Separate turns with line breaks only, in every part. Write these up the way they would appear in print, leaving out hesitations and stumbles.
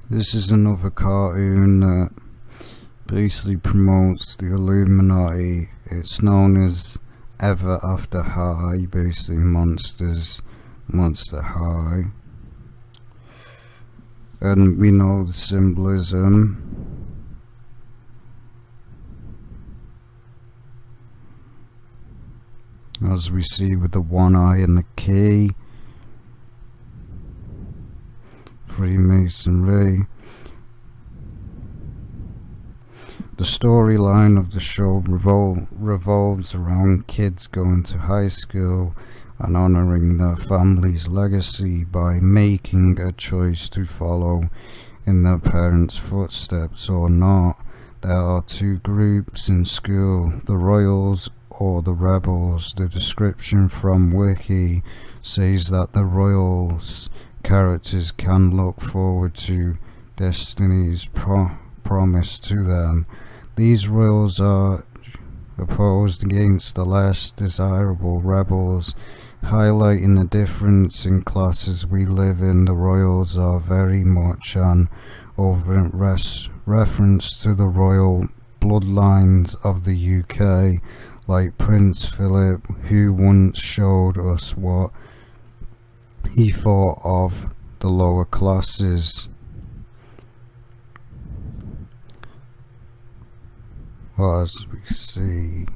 This is another cartoon that basically promotes the Illuminati. It's known as Ever After High, basically Monster High. And we know the symbolism. As we see with the one eye and the key. Freemasonry. The storyline of the show revolves around kids going to high school and honoring their family's legacy by making a choice to follow in their parents' footsteps or not. There are two groups in school, the Royals or the Rebels. The description from Wiki says that the Royals characters can look forward to destiny's promise to them. These Royals are opposed against the less desirable Rebels, highlighting the difference in classes we live in. The Royals are very much an overt reference to the royal bloodlines of the UK, like Prince Philip, who once showed us what he thought of the lower classes. Well, as we see,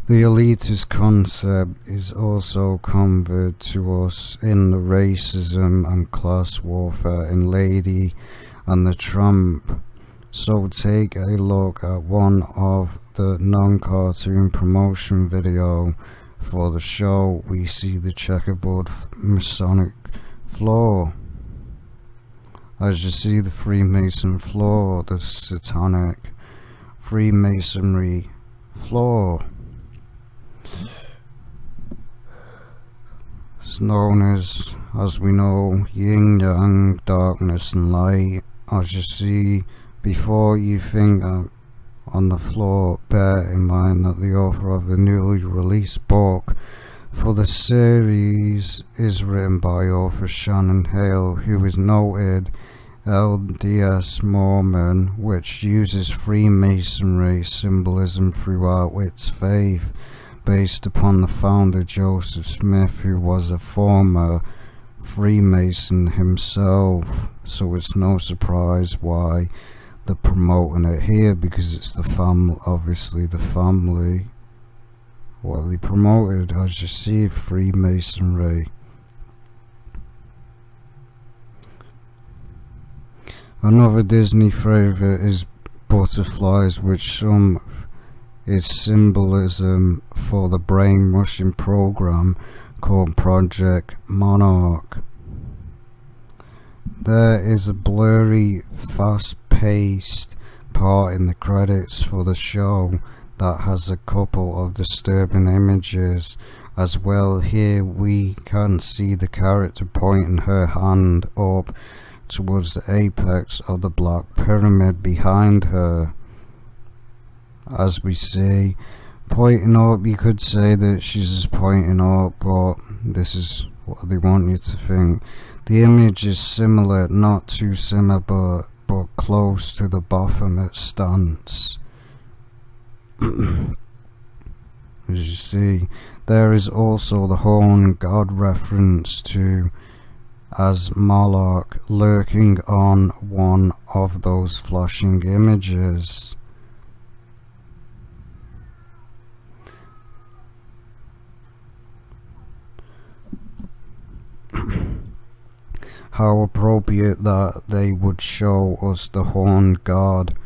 the elitist concept is also conveyed to us in the racism and class warfare in Lady and the Tramp. So take a look at one of the non-cartoon promotion video for the show. We see the checkerboard Masonic floor. As you see, the Freemason floor, the satanic Freemasonry floor. It's known as we know, yin yang, darkness and light. As you see, before you think on the floor, bear in mind that the author of the newly released book for the series is written by author Shannon Hale, who is noted LDS Mormon, which uses Freemasonry symbolism throughout its faith, based upon the founder Joseph Smith, who was a former Freemason himself. So it's no surprise why they're promoting it here, because it's the family, obviously the family. What they promoted, as you see, Freemasonry. Another Disney favorite is butterflies, which some is symbolism for the brainwashing program called Project Monarch. There is a blurry, fast-paced part in the credits for the show that has a couple of disturbing images as well. Here we can see the character pointing her hand up towards the apex of the black pyramid behind her. As we see, pointing up, you could say that she's just pointing up, but this is what they want you to think. The image is similar, not too similar, but close to the Baphomet stance. As you see, there is also the horn god reference to as Monarch lurking on one of those flashing images. How appropriate that they would show us the horned god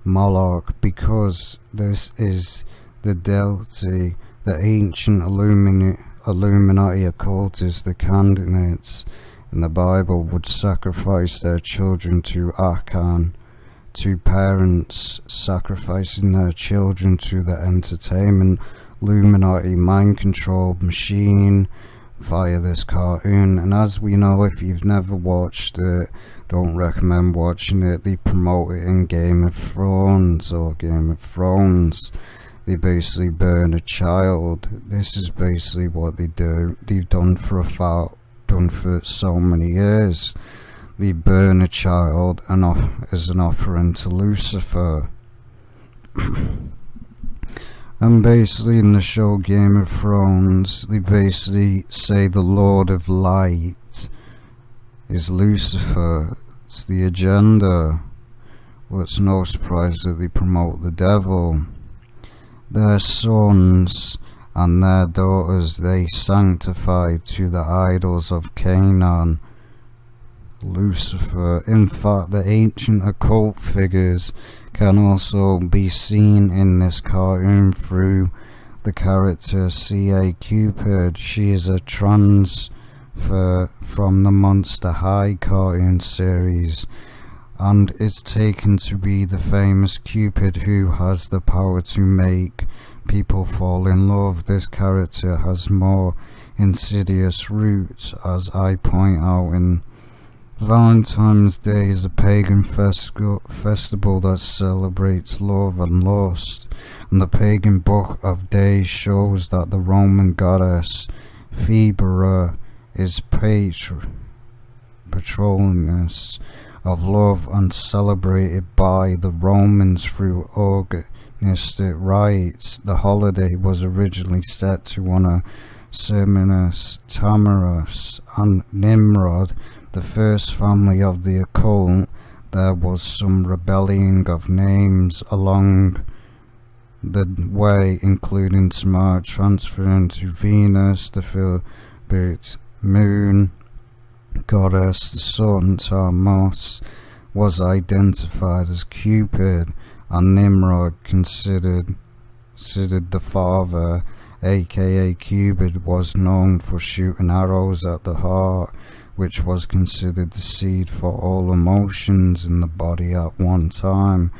Monarch, because this is the deity, the ancient Illuminati occultists, the candidates in the Bible would sacrifice their children to Achan, to parents sacrificing their children to the entertainment Illuminati mind control machine via this cartoon. And as we know, if you've never watched it, don't recommend watching it. They promote it in Game of Thrones. They basically burn a child. This is basically what they do. They've done for done for so many years. They burn a child as an offering to Lucifer. And basically in the show Game of Thrones, they basically say the Lord of Light is Lucifer. It's the agenda. Well, it's no surprise that they promote the devil. Their sons and their daughters they sanctify to the idols of Canaan, Lucifer. In fact, the ancient occult figures can also be seen in this cartoon through the character C.A. Cupid. She is a transfer from the Monster High cartoon series and is taken to be the famous Cupid who has the power to make people fall in love. This character has more insidious roots, as I point out in Valentine's Day is a pagan festival that celebrates love and lust, and the pagan book of Days shows that the Roman goddess Phoebera is patroness of love and celebrated by the Romans through orgiastic rites. The holiday was originally set to honor Seminus, Tamarus, and Nimrod, the first family of the occult. There was some rebellion of names along the way, including Tamar transferring to Venus, the Philbert moon goddess. The son Tammuz was identified as Cupid, and Nimrod considered the father, aka Cupid, was known for shooting arrows at the heart, which was considered the seed for all emotions in the body at one time.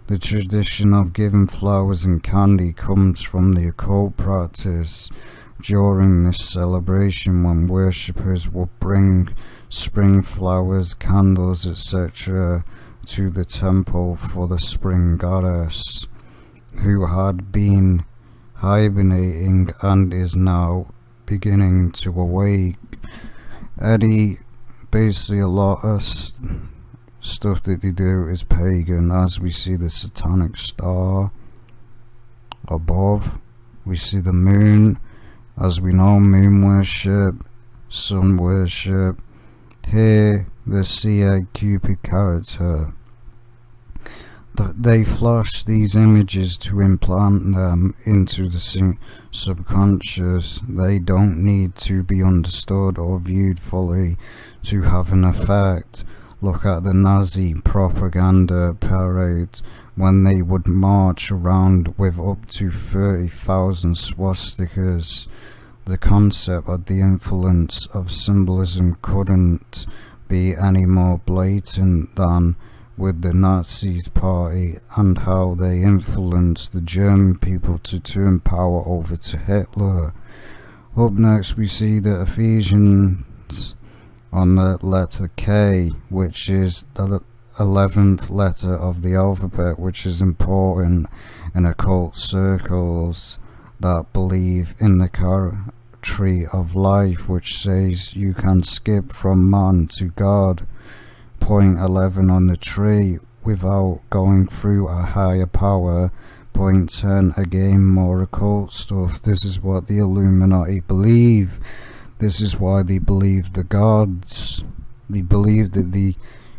The tradition of giving flowers and candy comes from the occult practice. During this celebration, when worshippers would bring spring flowers, candles, etc. to the temple for the spring goddess, who had been hibernating and is now beginning to awake. Basically a lot of stuff that they do is pagan, as we see the satanic star above. We see the moon, as we know, moon worship, sun worship. Here, the C.A. Cupid character. They flash these images to implant them into the subconscious. They don't need to be understood or viewed fully to have an effect. Look at the Nazi propaganda parade when they would march around with up to 30,000 swastikas. The concept of the influence of symbolism couldn't be any more blatant than with the Nazis party and how they influenced the German people to turn power over to Hitler. Up next we see the Ephesians on the letter K, which is the 11th letter of the alphabet, which is important in occult circles that believe in the tree of life, which says you can skip from man to God. Point 11 on the tree without going through a higher power. Point 10 again, more occult stuff. This is what the Illuminati believe. This is why they believe the gods. They believe that they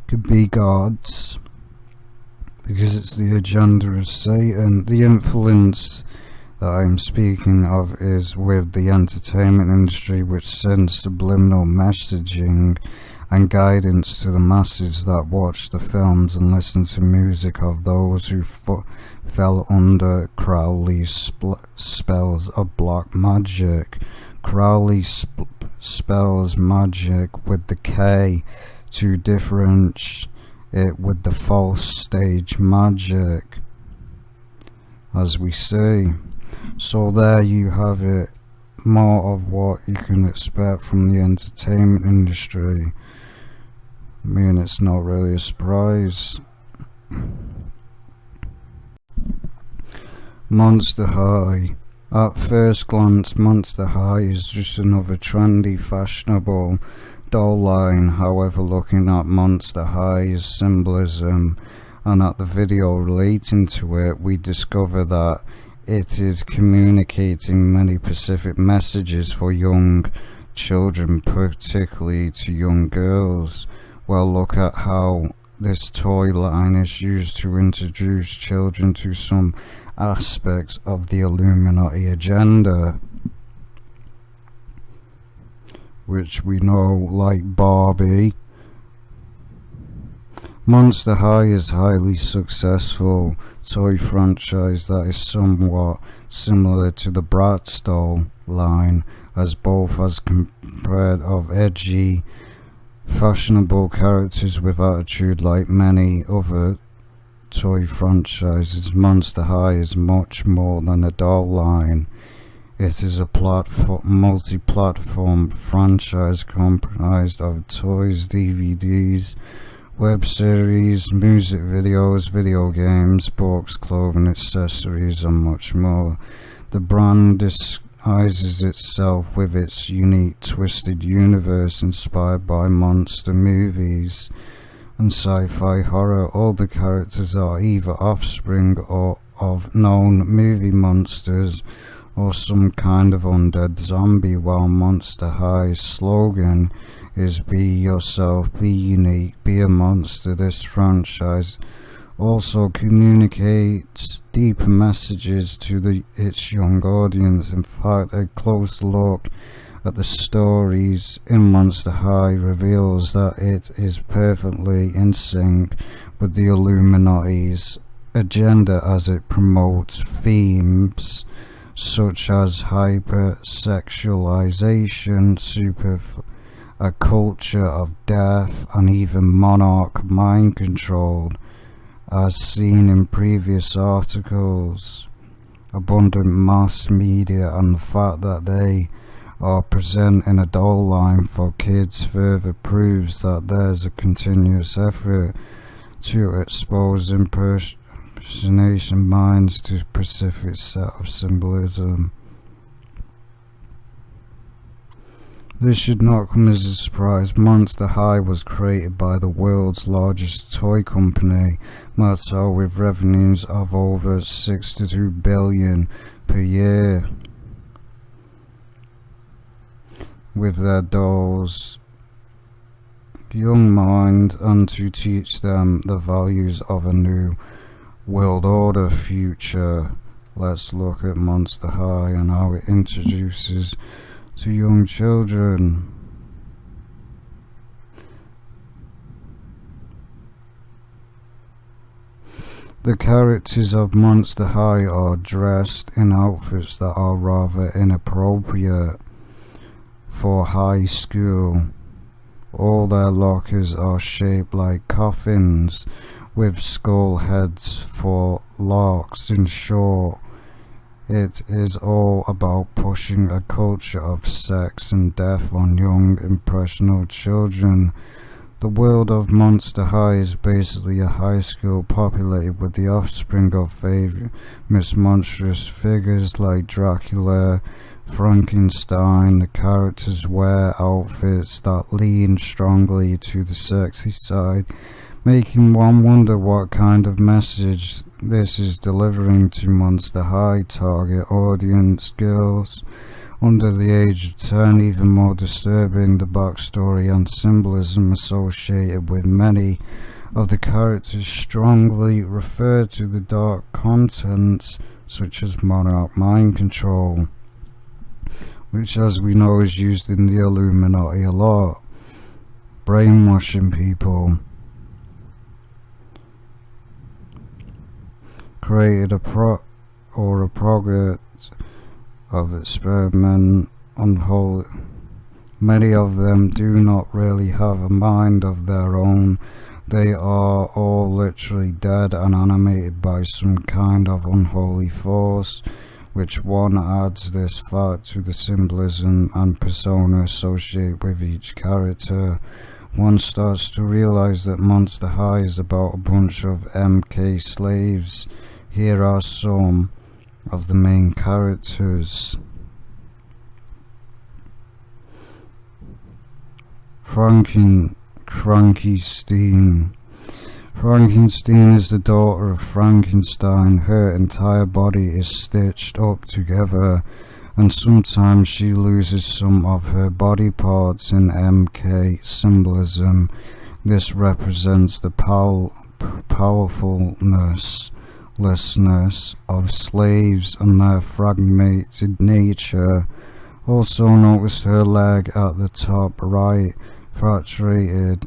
could be gods because it's the agenda of Satan. The influence that I'm speaking of is with the entertainment industry, which sends subliminal messaging and guidance to the masses that watch the films and listen to music of those who fell under Crowley's spells of black magic. Crowley spells magic with the K to differentiate it with the false stage magic, as we see. So there you have it, more of what you can expect from the entertainment industry. I mean, it's not really a surprise. Monster High. At first glance, Monster High is just another trendy, fashionable doll line. However, looking at Monster High's symbolism and at the video relating to it, we discover that it is communicating many specific messages for young children, particularly to young girls. Well, look at how this toy line is used to introduce children to some aspects of the Illuminati agenda, which we know, like Barbie. Monster High is a highly successful toy franchise that is somewhat similar to the Bratz doll line, as both has compared of edgy, fashionable characters with attitude. Like many other toy franchises, Monster High is much more than a doll line. It is a multi-platform franchise comprised of toys, DVDs, web series, music videos, video games, books, clothing, accessories, and much more. The brand disguises itself with its unique twisted universe inspired by monster movies and sci-fi horror. All the characters are either offspring or of known movie monsters or some kind of undead zombie, while Monster High's slogan is "Be yourself, be unique, be a monster." This franchise also communicates deeper messages to its young audience. In fact, a close look at the stories in Monster High reveals that it is perfectly in sync with the Illuminati's agenda, as it promotes themes such as hypersexualization, a culture of death, and even monarch mind control, as seen in previous articles. Abundant mass media and the fact that they are present in a doll line for kids further proves that there's a continuous effort to expose impersonation minds to a specific set of symbolism. This should not come as a surprise. Monster High was created by the world's largest toy company, Mattel, with revenues of over $62 billion per year, with their dolls' young mind, and to teach them the values of a new world order future. Let's look at Monster High and how it introduces to young children. The characters of Monster High are dressed in outfits that are rather inappropriate for high school. All their lockers are shaped like coffins, with skull heads for locks. In short, it is all about pushing a culture of sex and death on young, impressionable children. The world of Monster High is basically a high school populated with the offspring of famous monstrous figures like Dracula, Frankenstein. The characters wear outfits that lean strongly to the sexy side, making one wonder what kind of message this is delivering to Monster High target audience, girls under the age of 10. Even more disturbing, the backstory and symbolism associated with many of the characters strongly refer to the dark contents such as monarch mind control, which, as we know, is used in the Illuminati a lot, brainwashing people. Created a progress of experiment unholy. Many of them do not really have a mind of their own. They are all literally dead and animated by some kind of unholy force, which one adds this fact to the symbolism and persona associated with each character. One starts to realize that Monster High is about a bunch of MK slaves. Here are some of the main characters. Frankenstein. Frankenstein is the daughter of Frankenstein. Her entire body is stitched up together, and sometimes she loses some of her body parts. In MK symbolism, this represents the powerfulness of slaves and their fragmented nature. Also notice her leg at the top right, fractured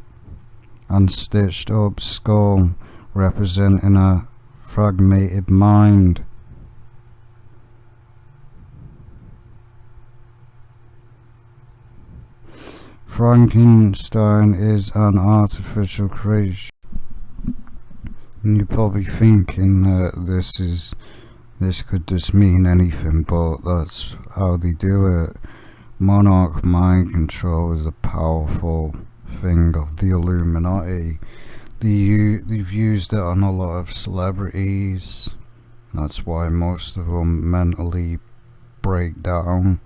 and stitched up skull, representing a fragmented mind. Frankenstein is an artificial creation. And you're probably thinking that this could just mean anything, but that's how they do it. Monarch mind control is a powerful thing of the Illuminati. They've used it on a lot of celebrities. That's why most of them mentally break down,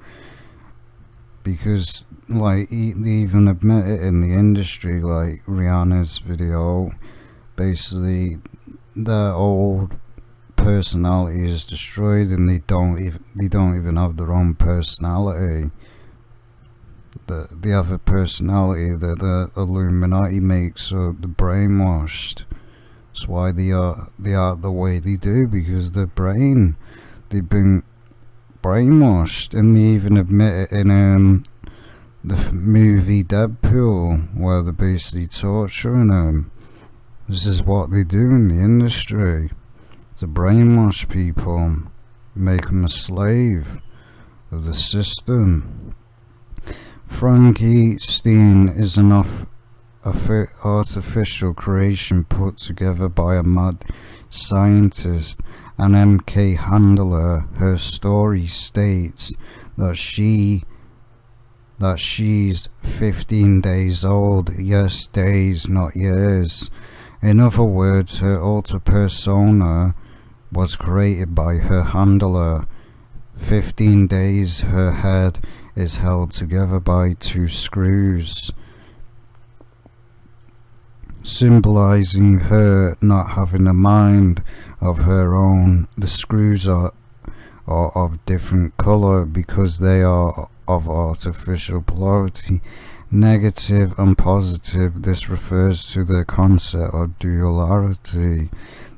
because like they even admit it in the industry, like Rihanna's video. Basically their old personality is destroyed, and they don't even have their own personality. They have a personality that the Illuminati makes, so they're brainwashed. That's why they are the way they do, because they've been brainwashed. And they even admit it in the movie Deadpool, where they're basically torturing them. This is what they do in the industry, to brainwash people, make them a slave of the system. Frankenstein is an artificial creation put together by a mad scientist, an MK handler. Her story states that she's 15 days old. Yes, days, not years. In other words, her alter persona was created by her handler. 15 days her head is held together by 2 screws, symbolizing her not having a mind of her own. The screws are of different color because they are of artificial polarity, negative and positive. This refers to the concept of duality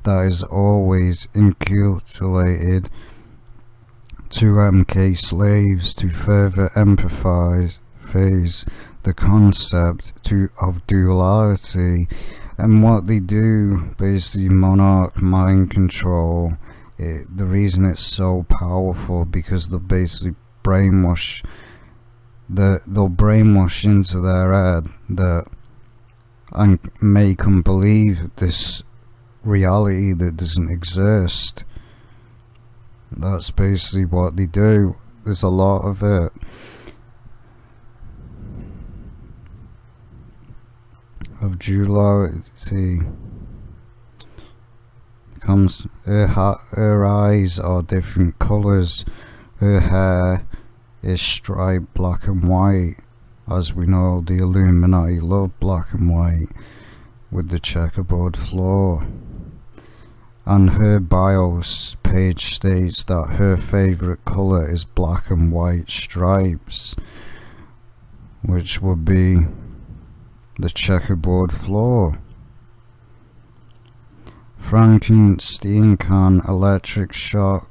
that is always inculcated to MK slaves to further emphasize the concept of duality. And what they do, basically monarch mind control, the reason it's so powerful, because they'll basically brainwash they'll brainwash into their head and make them believe this reality that doesn't exist. That's basically what they do. There's a lot of it. Of duality comes her eyes are different colors. Her hair is striped black and white. As we know, the Illuminati love black and white with the checkerboard floor. And her bios page states that her favorite color is black and white stripes, which would be the checkerboard floor. Frankenstein can electric shock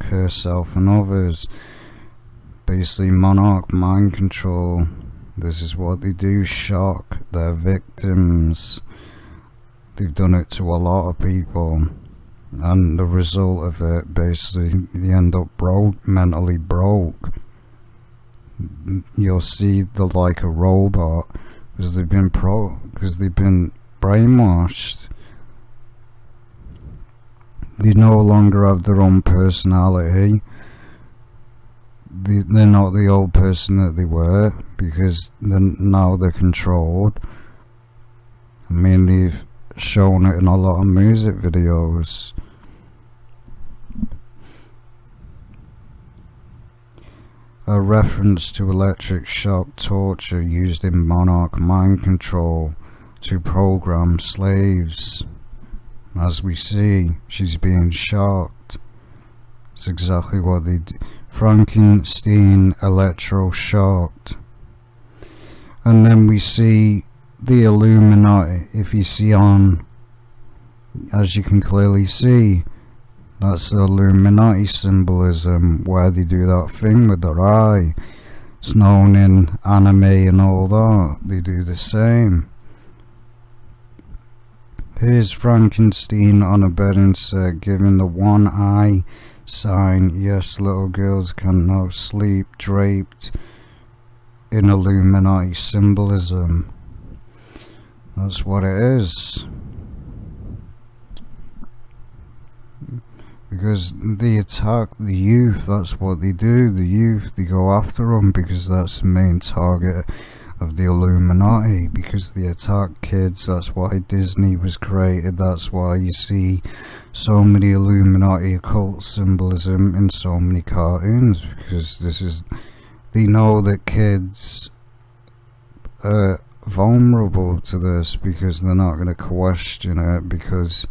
herself and others. Basically monarch mind control. This is what they do, shock their victims. They've done it to a lot of people, and the result of it, basically they end up mentally broke. You'll see they're like a robot, because they've been brainwashed. They no longer have their own personality. They're not the old person that they were, because now they're controlled. I mean, they've shown it in a lot of music videos. a reference to electric shock torture used in monarch mind control to program slaves. As we see, she's being shocked. It's exactly what they do. Frankenstein electroshocked. And then we see the Illuminati. If you see on, as you can clearly see, that's the Illuminati symbolism, where they do that thing with their eye. It's known in anime and all that. They do the same. Here's Frankenstein on a bedding set giving the one eye sign. Yes, little girls can now sleep draped in Illuminati symbolism. That's what it is. Because they attack the youth, that's what they do. The youth, they go after them because that's the main target of the Illuminati, because they attack kids. That's why Disney was created. That's why you see so many Illuminati occult symbolism in so many cartoons, because they know that kids are vulnerable to this, because they're not going to question it, because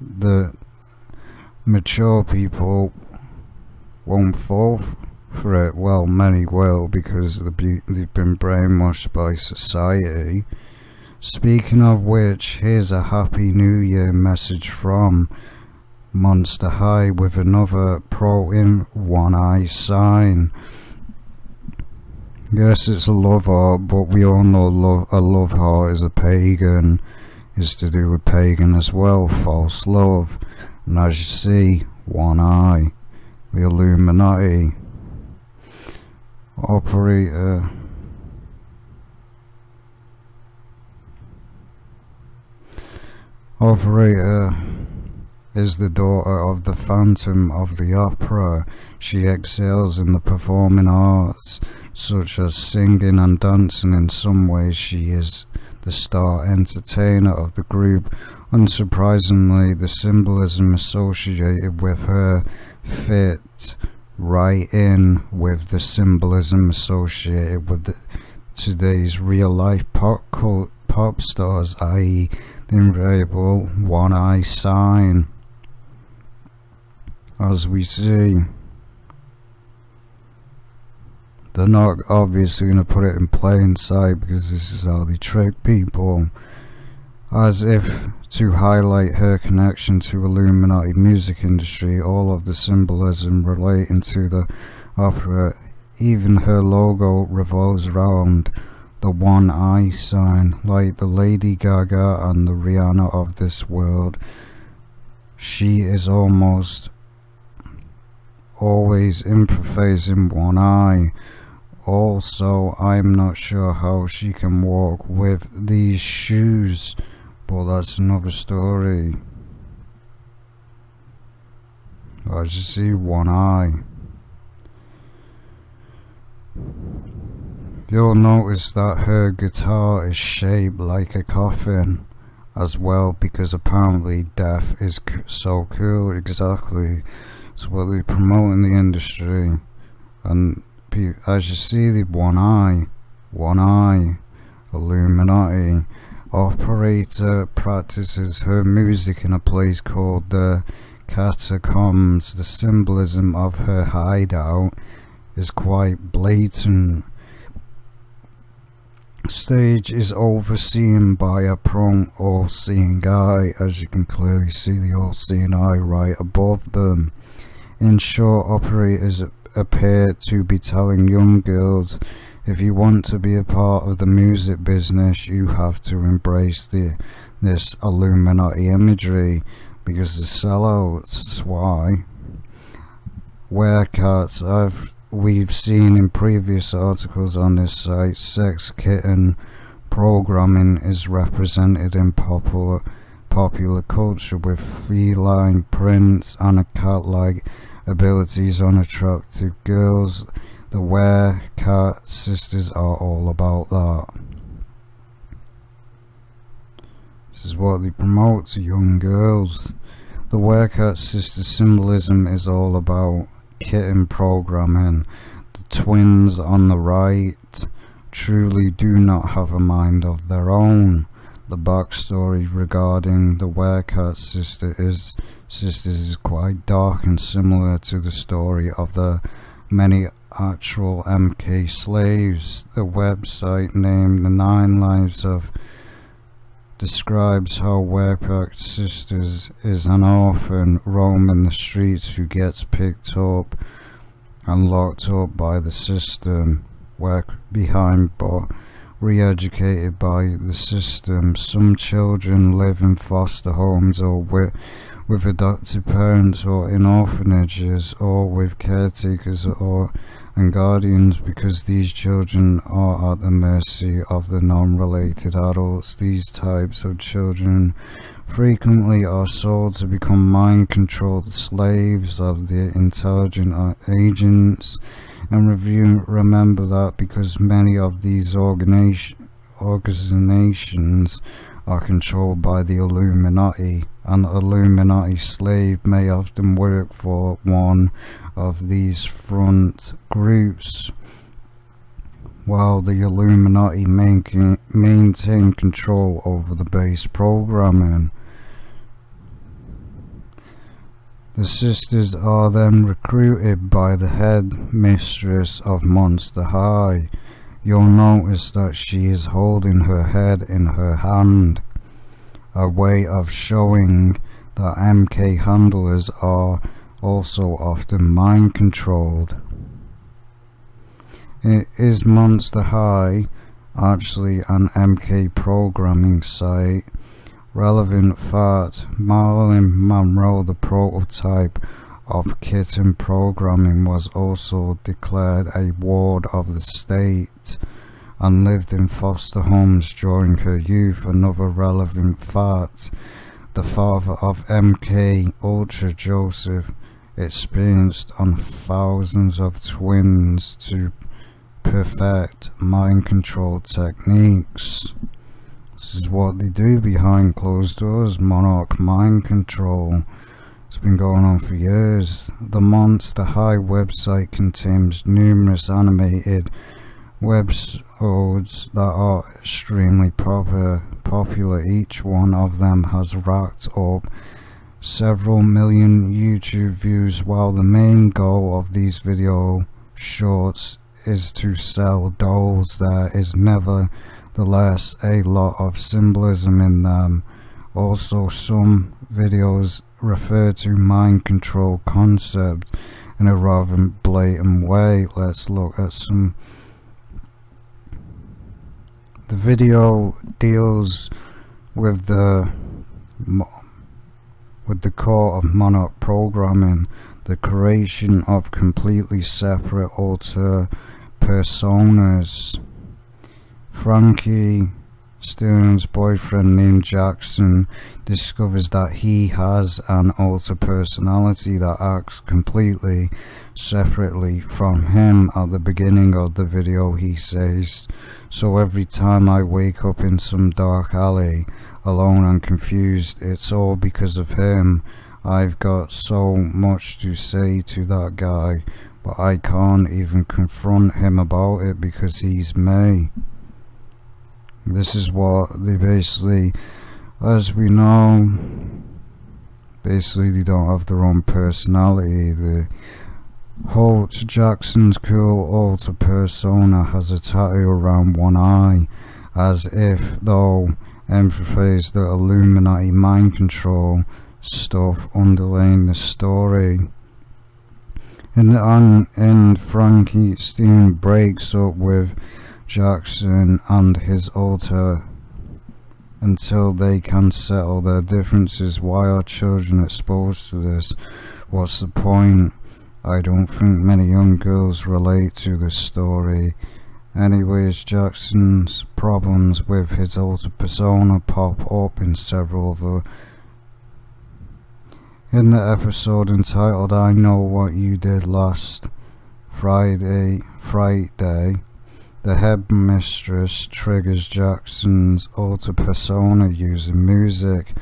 the mature people won't fall for it. Well, many will, because they've been brainwashed by society. Speaking of which, here's a Happy New Year message from Monster High with another pro in one eye sign. Yes, it's a love heart, but we all know a love heart is is to do with pagan as well, false love. And as you see, one eye, the Illuminati operator. Operator is the daughter of the Phantom of the Opera. She excels in the performing arts, such as singing and dancing. In some ways, she is the star entertainer of the group. Unsurprisingly, the symbolism associated with her fit right in with the symbolism associated with today's real-life pop stars, i.e. the invariable one-eye sign. As we see, they're not obviously going to put it in plain sight, because this is how they trick people. As if to highlight her connection to Illuminati music industry, all of the symbolism relating to the opera, even her logo revolves around the one eye sign, like the Lady Gaga and the Rihanna of this world. She is almost always emphasizing one eye. Also, I'm not sure how she can walk with these shoes, but that's another story. As you see, one eye. You'll notice that her guitar is shaped like a coffin as well, because apparently death is so cool. Exactly. It's what they promote in the industry. And as you see, the one eye, Illuminati. Operator practices her music in a place called the Catacombs. The symbolism of her hideout is quite blatant. Stage is overseen by a prone all-seeing eye. As you can clearly see, the all-seeing eye right above them. In short, operators appear to be telling young girls, if you want to be a part of the music business, you have to embrace this Illuminati imagery, because the sellouts. That's why. Werecats, we've seen in previous articles on this site, sex kitten programming is represented in popular culture with feline prints and a cat-like abilities on attractive girls. The Werecat sisters are all about that. This is what they promote to young girls. The Werecat sister symbolism is all about kitten programming. The twins on the right truly do not have a mind of their own. The backstory regarding the Werecat sisters is quite dark and similar to the story of the many actual MK slaves. The website named The Nine Lives of describes how Werecat sisters is an orphan roaming the streets who gets picked up and locked up by the system, behind but re-educated by the system. Some children live in foster homes or with adoptive parents, or in orphanages, or with caretakers and guardians, because these children are at the mercy of the non-related adults. These types of children frequently are sold to become mind-controlled slaves of the intelligent agents. And remember that because many of these organizations are controlled by the Illuminati. An Illuminati slave may often work for one of these front groups, while the Illuminati maintain control over the base programming. The sisters are then recruited by the head mistress of Monster High. You'll notice that she is holding her head in her hand, a way of showing that MK handlers are also often mind controlled. Is Monster High actually an MK programming site? Relevant fact: Marilyn Monroe, the prototype of kitten programming, was also declared a ward of the state and lived in foster homes during her youth. Another relevant fact: the father of MK Ultra, Joseph, experienced on thousands of twins to perfect mind control techniques. This is what they do behind closed doors, monarch mind control. It's been going on for years. The Monster High website contains numerous animated websites that are extremely popular. Each one of them has racked up several million YouTube views, while the main goal of these video shorts is to sell dolls. There is nevertheless a lot of symbolism in them. Also, some videos refer to mind control concept in a rather blatant way. Let's look at some. The video deals with the core of monarch programming, the creation of completely separate alter personas. Frankie Stern's boyfriend named Jackson discovers that he has an alter personality that acts completely separately from him. At the beginning of the video he says, "So every time I wake up in some dark alley alone and confused, it's all because of him. I've got so much to say to that guy, but I can't even confront him about it because he's me." This is what they basically, as we know, basically they don't have their own personality. The Holt Jackson's cool alter persona has a tattoo around one eye, as if though emphasize the Illuminati mind control stuff underlying the story. In the end, Frankie Steen breaks up with Jackson and his alter until they can settle their differences. Why are children exposed to this? What's the point? I don't think many young girls relate to this story. Anyways, Jackson's problems with his alter persona pop up in several other. In the episode entitled "I Know What You Did Last Friday," the headmistress triggers Jackson's alter persona using music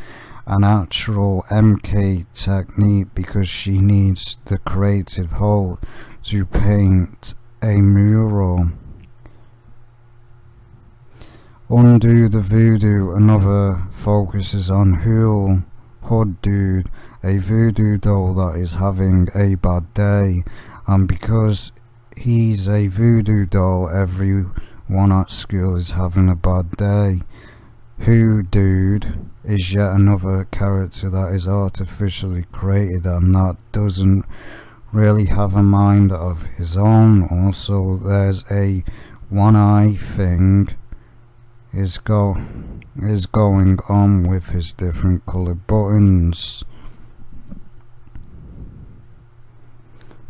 an actual MK technique because she needs the creative hold to paint a mural. Undo the voodoo. Another focuses on Hood Dude, a voodoo doll that is having a bad day, and because he's a voodoo doll, everyone at school is having a bad day. Hood Dude is yet another character that is artificially created and that doesn't really have a mind of his own. Also, there's a one eye thing is going on with his different coloured buttons.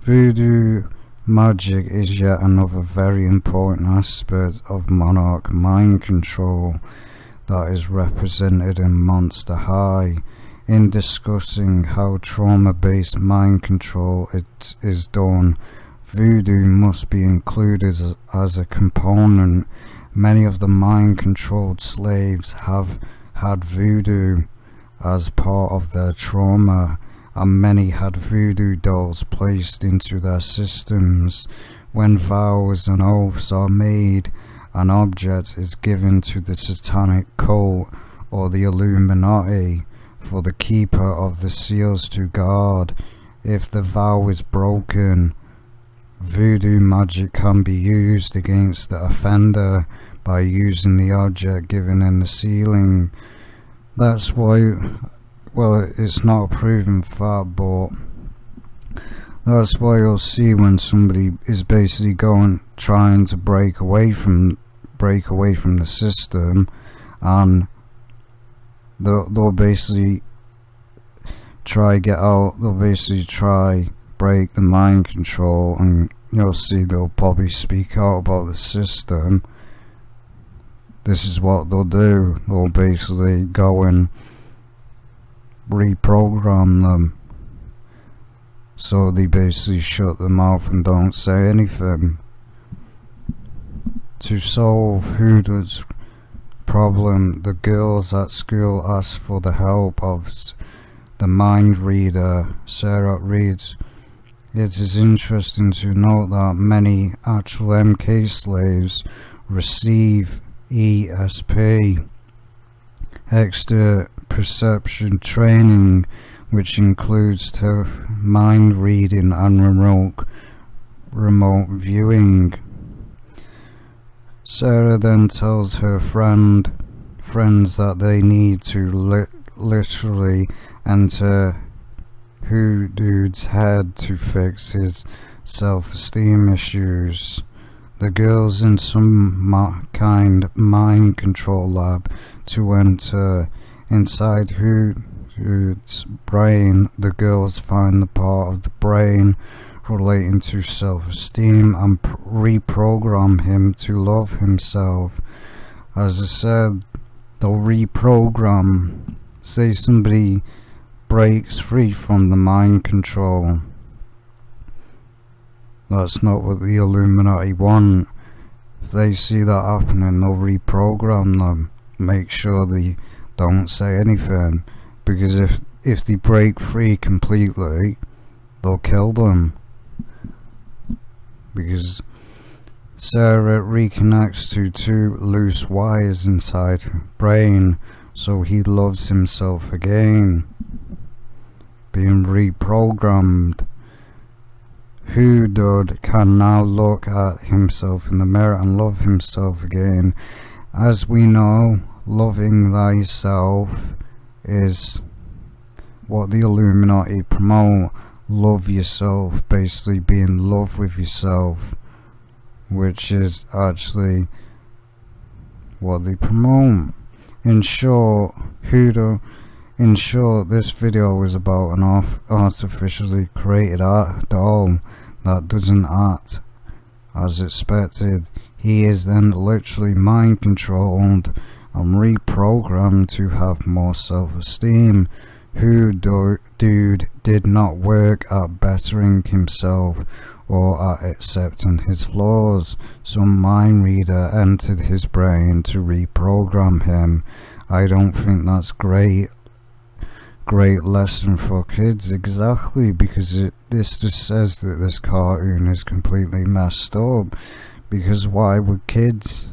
Voodoo magic is yet another very important aspect of monarch mind control that is represented in Monster High. In discussing how trauma-based mind control is done, voodoo must be included as a component. Many of the mind-controlled slaves have had voodoo as part of their trauma, and many had voodoo dolls placed into their systems. When vows and oaths are made, an object is given to the satanic cult or the illuminati for the keeper of the seals to guard. If the vow is broken, voodoo magic can be used against the offender by using the object given in the sealing. That's why, well, it's not a proven fact, but that's why you'll see when somebody is basically trying to break away from the system, and they'll basically try get out. They'll basically try break the mind control, and you'll see they'll probably speak out about the system. This is what they'll do. They'll basically go and reprogram them, so they basically shut their mouth and don't say anything. To solve Hood's problem, the girls at school ask for the help of the mind reader. Sarah reads, "It is interesting to note that many actual MK slaves receive ESP, extra perception training, which includes mind reading and remote viewing." Sarah then tells her friends that they need to literally enter Dude's head to fix his self-esteem issues. The girls in some kind mind control lab to enter inside Dude's brain. The girls find the part of the brain relating to self-esteem and reprogram him to love himself. As I said, they'll reprogram. Say somebody breaks free from the mind control. That's not what the Illuminati want. If they see that happening, they'll reprogram them, make sure they don't say anything, because if they break free completely, they'll kill them. Because Sarah reconnects to two loose wires inside her brain, so he loves himself again, being reprogrammed. Hood can now look at himself in the mirror and love himself again. As we know, loving thyself is what the Illuminati promote. Love yourself, basically be in love with yourself, which is actually what they promote. In short, this video is about an artificially created art doll that doesn't act as expected. He is then literally mind controlled and reprogrammed to have more self-esteem. Dude did not work at bettering himself or at accepting his flaws. Some mind reader entered his brain to reprogram him. I don't think that's great. great lesson for kids, exactly, because this just says that this cartoon is completely messed up. Because why would kids?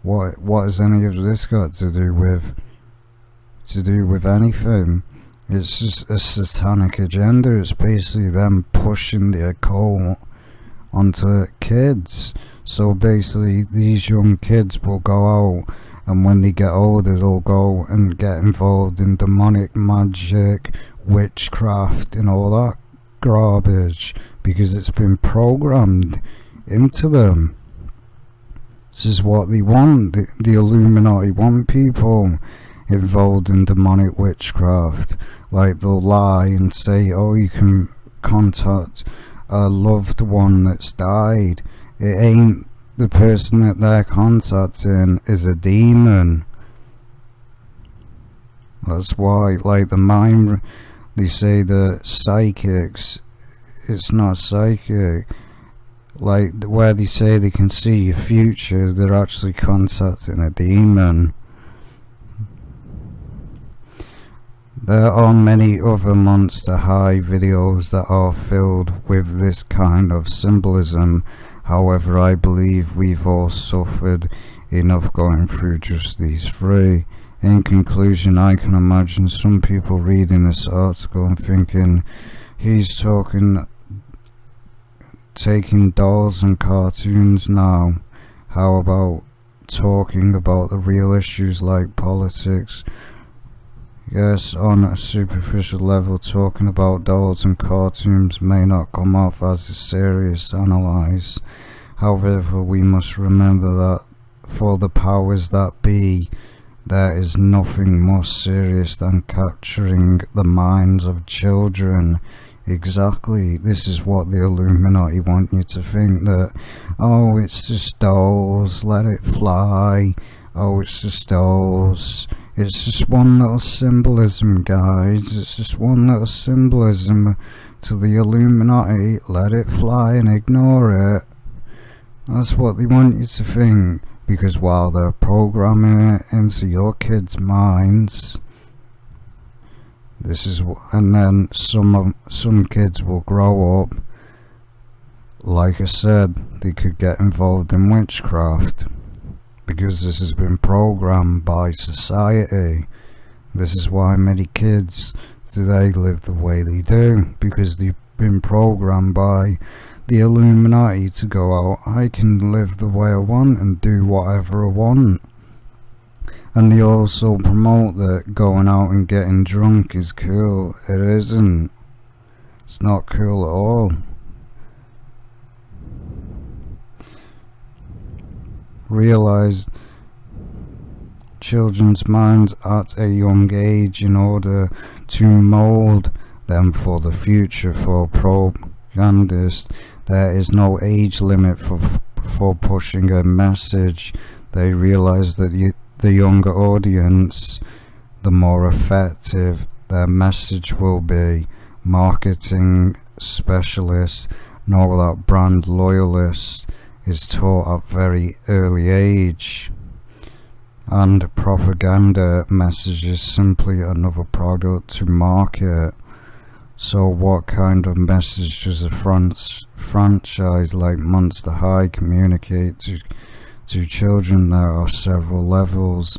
What has any of this got to do with anything? It's just a satanic agenda. It's basically them pushing the occult onto kids. So basically these young kids will go out, and when they get older they'll go and get involved in demonic magic, witchcraft and all that garbage, because it's been programmed into them. This is what they want. The Illuminati want people involved in demonic witchcraft. Like, they'll lie and say, oh, you can contact a loved one that's died. It ain't the person that they're contacting is a demon. That's why, like, they say the psychics, it's not psychic. Like, where they say they can see your future, they're actually contacting a demon. There are many other Monster High videos that are filled with this kind of symbolism. However, I believe we've all suffered enough going through just these three. In conclusion, I can imagine some people reading this article and thinking, he's taking dolls and cartoons now. How about talking about the real issues like politics? Yes, on a superficial level, talking about dolls and cartoons may not come off as a serious analyze. However, we must remember that for the powers that be, there is nothing more serious than capturing the minds of children. Exactly, this is what the Illuminati want you to think, that, oh, it's just dolls, let it fly, oh, it's just dolls. It's just one little symbolism, guys. It's just one little symbolism to the Illuminati. Let it fly and ignore it. That's what they want you to think. Because while they're programming it into your kids' minds, and then some kids will grow up. Like I said, they could get involved in witchcraft. Because this has been programmed by society. This is why many kids today live the way they do, because they've been programmed by the Illuminati to go out, I can live the way I want and do whatever I want. And they also promote that going out and getting drunk is cool. It isn't. It's not cool at all. Realize children's minds at a young age in order to mold them for the future. For propagandists, there is no age limit for pushing a message. They realize that the younger audience, the more effective their message will be. Marketing specialists know that brand loyalists is taught at very early age, and propaganda message is simply another product to market. So what kind of message does a franchise like Monster High communicate to children? There are several levels.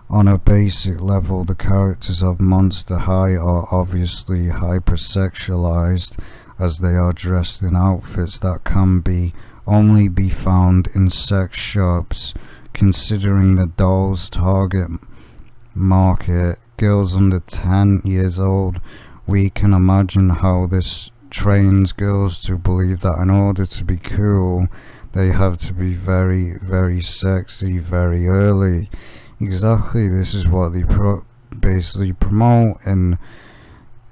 On a basic level, the characters of Monster High are obviously hypersexualized, as they are dressed in outfits that can only be found in sex shops. Considering the doll's target market, girls under 10 years old, we can imagine how this trains girls to believe that in order to be cool, they have to be very, very sexy very early. Exactly, this is what they basically promote in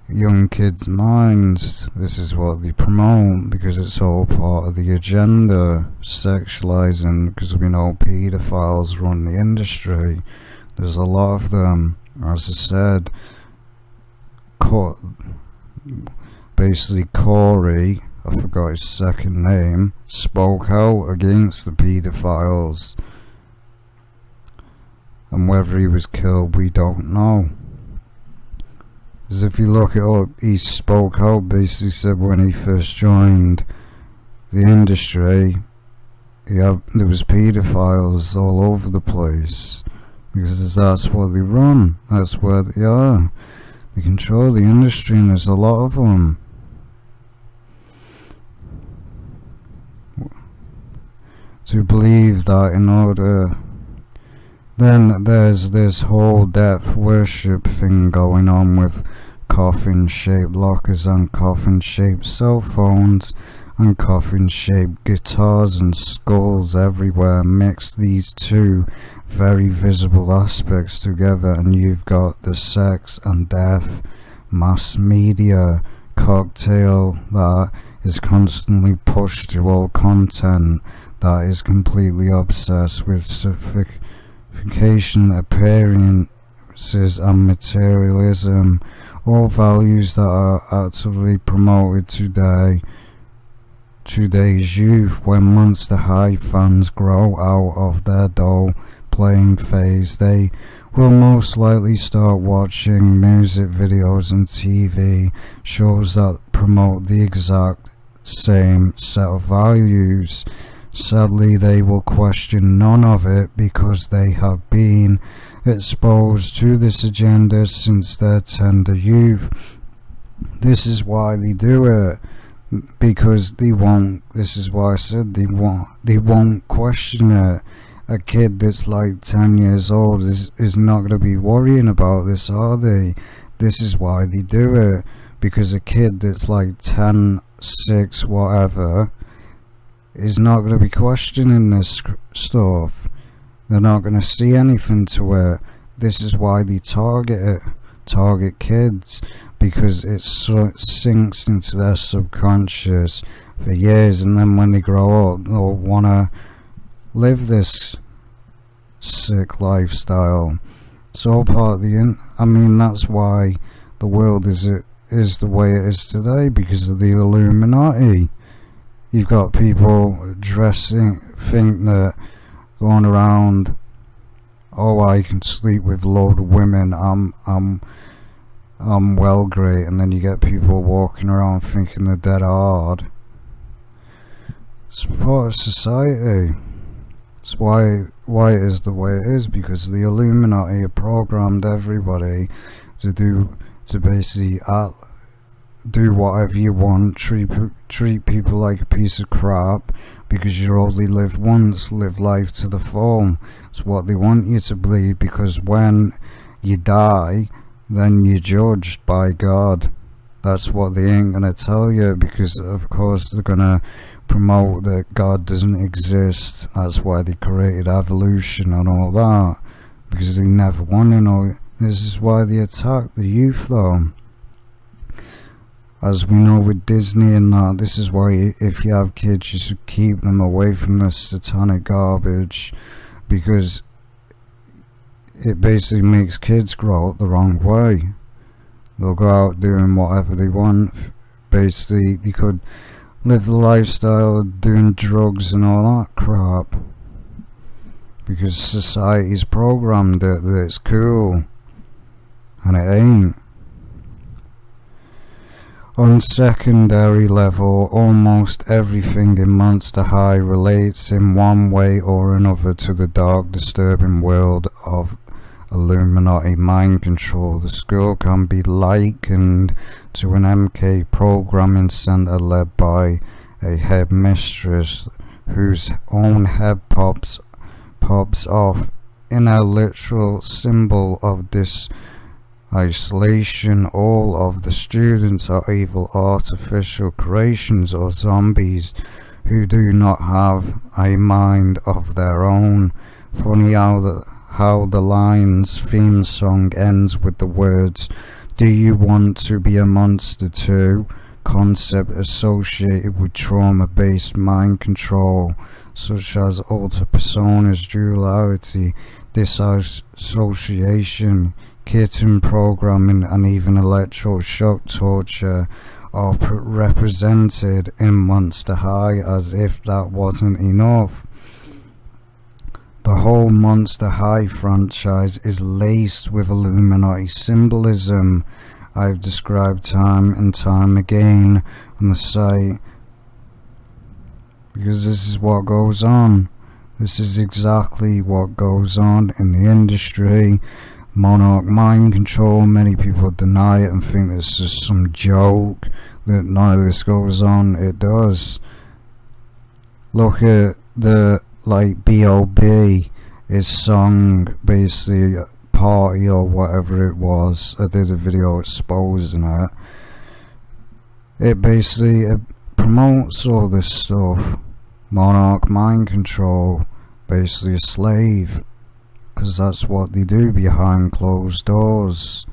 young kids' minds. This is what they promote because it's all part of the agenda, sexualizing, because we know pedophiles run the industry. There's a lot of them. As I said, basically Corey, I forgot his second name, spoke out against the pedophiles, and whether he was killed we don't know. Because if you look it up, he spoke out, basically said when he first joined the industry, there was paedophiles all over the place, because that's what they run, that's where they are. They control the industry, and there's a lot of them. To believe that in order, then there's this whole death worship thing going on with coffin-shaped lockers and coffin-shaped cell phones and coffin-shaped guitars and skulls everywhere. Mix these two very visible aspects together, and you've got the sex and death mass media cocktail that is constantly pushed through all content that is completely obsessed with sophistication, appearances and materialism, all values that are actively promoted today's youth. When Monster High fans grow out of their doll playing phase, they will most likely start watching music videos and TV shows that promote the exact same set of values. Sadly, they will question none of it because they have been exposed to this agenda since their tender youth. This is why they do it, because they won't. This is why I said they won't question it. A kid that's like 10 years old is not going to be worrying about this, are they? This is why they do it, because a kid that's like 10, 6, whatever, is not going to be questioning this stuff. They're not going to see anything to it. This is why they target kids, because it sinks into their subconscious for years, and then when they grow up, they'll want to live this sick lifestyle. It's all part of that's why the world is the way it is today, because of the Illuminati. You've got people think that going around, oh, I can sleep with a load of women, I'm well great, and then you get people walking around thinking they're dead hard. It's part of society. It's why it is the way it is, because the Illuminati have programmed everybody to basically do whatever you want, treat people like a piece of crap, because you only live once. Live life to the full. It's what they want you to believe, because when you die, then you're judged by God. That's what they ain't gonna tell you, because of course they're gonna promote that God doesn't exist. That's why they created evolution and all that, because they never want to know. This is why they attack the youth, though. As we know with Disney and that, this is why if you have kids, you should keep them away from this satanic garbage, because it basically makes kids grow up the wrong way. They'll go out doing whatever they want. Basically, they could live the lifestyle of doing drugs and all that crap, because society's programmed it that it's cool, and it ain't. On secondary level, almost everything in Monster High relates in one way or another to the dark, disturbing world of Illuminati mind control. The school can be likened to an MK programming center led by a headmistress whose own head pops off in a literal symbol of this isolation. All of the students are evil artificial creations or zombies who do not have a mind of their own. Funny how the line's theme song ends with the words, "Do you want to be a monster too?" Concept associated with trauma-based mind control, such as alter personas, duality, disassociation, kitten programming, and even electroshock torture are represented in Monster High. As if that wasn't enough, the whole Monster High franchise is laced with Illuminati symbolism I've described time and time again on the site, because this is what goes on. This is exactly what goes on in the industry. Monarch mind control. Many people deny it and think this is some joke, that none of this goes on. It does. Look at the, like, B.O.B. his song, basically Party or whatever it was. I did a video exposing it. It basically promotes all this stuff. Monarch mind control, basically a slave, because that's what they do behind closed doors.